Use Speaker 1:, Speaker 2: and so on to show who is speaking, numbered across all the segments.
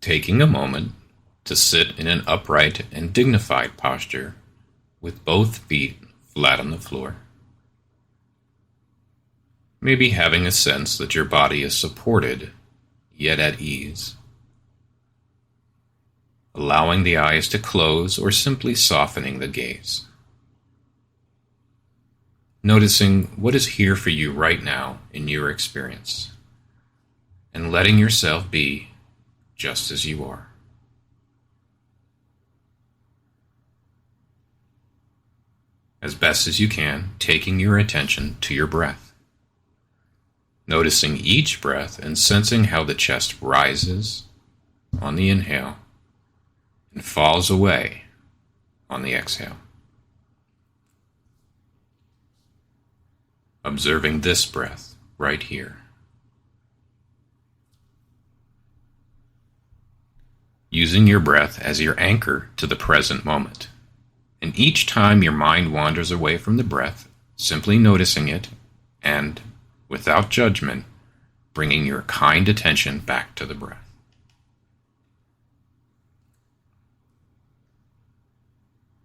Speaker 1: taking a moment to sit in an upright and dignified posture with both feet flat on the floor. Maybe having a sense that your body is supported, yet at ease. Allowing the eyes to close or simply softening the gaze. Noticing what is here for you right now in your experience, and letting yourself be just as you are. As best as you can, taking your attention to your breath. Noticing each breath and sensing how the chest rises on the inhale and falls away on the exhale. Observing this breath right here. Using your breath as your anchor to the present moment. And each time your mind wanders away from the breath, simply noticing it and, without judgment, bringing your kind attention back to the breath.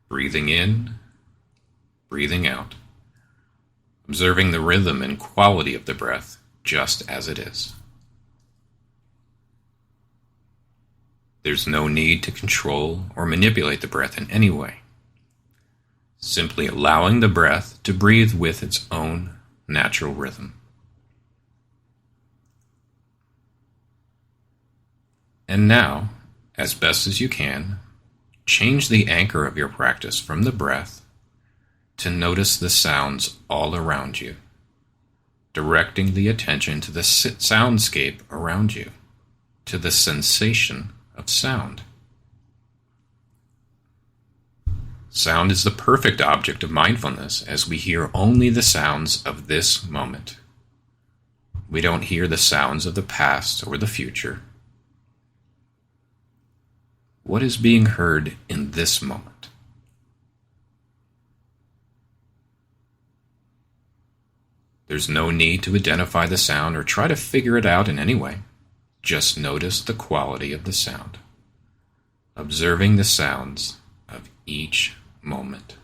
Speaker 1: Breathing in, breathing out. Observing the rhythm and quality of the breath just as it is. There's no need to control or manipulate the breath in any way. Simply allowing the breath to breathe with its own natural rhythm. And now, as best as you can, change the anchor of your practice from the breath to notice the sounds all around you, directing the attention to the soundscape around you, to the sensation of sound. Sound is the perfect object of mindfulness as we hear only the sounds of this moment. We don't hear the sounds of the past or the future. What is being heard in this moment? There's no need to identify the sound or try to figure it out in any way. Just notice the quality of the sound, observing the sounds of each moment.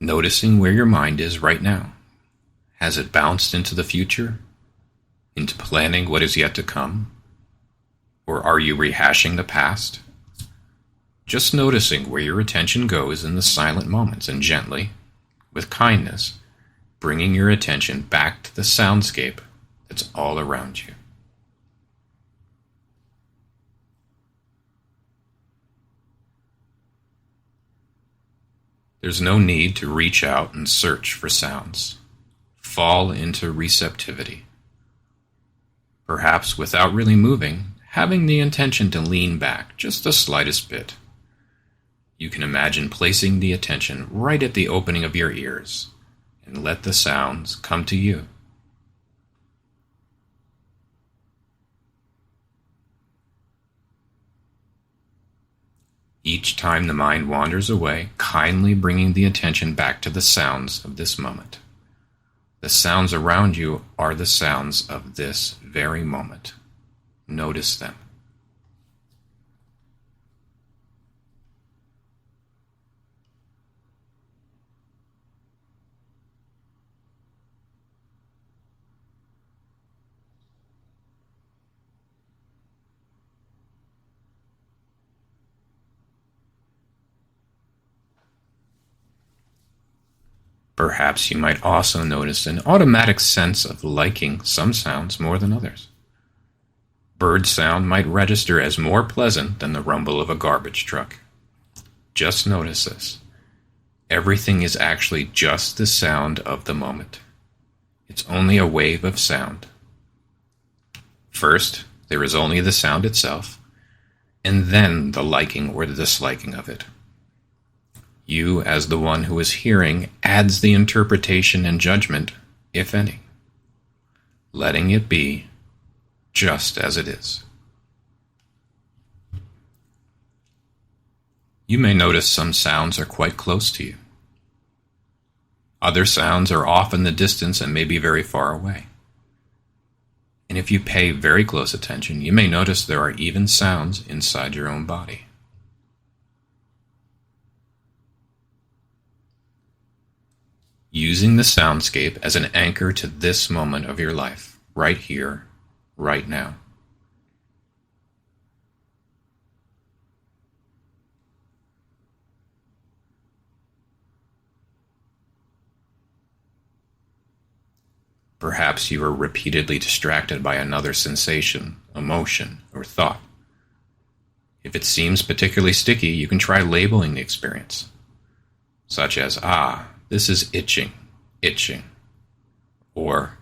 Speaker 1: Noticing where your mind is right now. Has it bounced into the future? Into planning what is yet to come? Or are you rehashing the past? Just noticing where your attention goes in the silent moments and gently, with kindness, bringing your attention back to the soundscape that's all around you. There's no need to reach out and search for sounds. Fall into receptivity. Perhaps without really moving, having the intention to lean back just the slightest bit. You can imagine placing the attention right at the opening of your ears and let the sounds come to you. Each time the mind wanders away, kindly bringing the attention back to the sounds of this moment. The sounds around you are the sounds of this very moment. Notice them. Perhaps you might also notice an automatic sense of liking some sounds more than others. Bird sound might register as more pleasant than the rumble of a garbage truck. Just notice this. Everything is actually just the sound of the moment. It's only a wave of sound. First, there is only the sound itself, and then the liking or the disliking of it. You, as the one who is hearing, adds the interpretation and judgment, if any. letting it be just as it is. You may notice some sounds are quite close to you. Other sounds are off in the distance and may be very far away. And if you pay very close attention, you may notice there are even sounds inside your own body. Using the soundscape as an anchor to this moment of your life, right here, right now. Perhaps you are repeatedly distracted by another sensation, emotion, or thought. If it seems particularly sticky, you can try labeling the experience, such as, this is itching, itching, or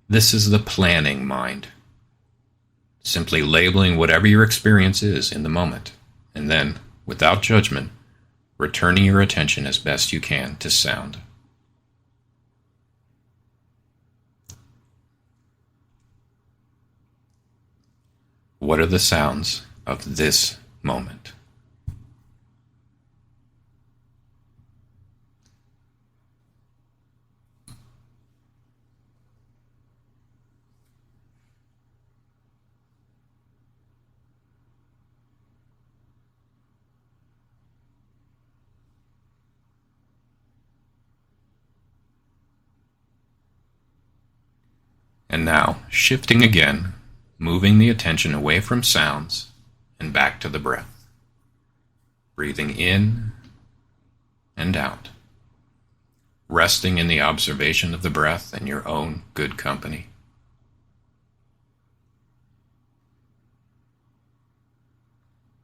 Speaker 1: this is the planning mind. Simply labeling whatever your experience is in the moment, and then, without judgment, returning your attention as best you can to sound. What are the sounds of this moment? And now, shifting again, moving the attention away from sounds and back to the breath. Breathing in and out. Resting in the observation of the breath and your own good company.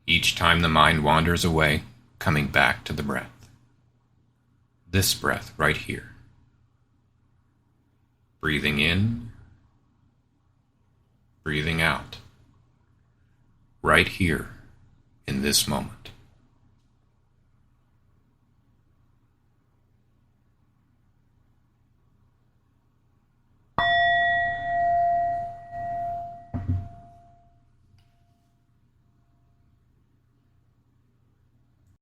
Speaker 1: Each time the mind wanders away, coming back to the breath. This breath right here. Breathing in, breathing out, right here in this moment.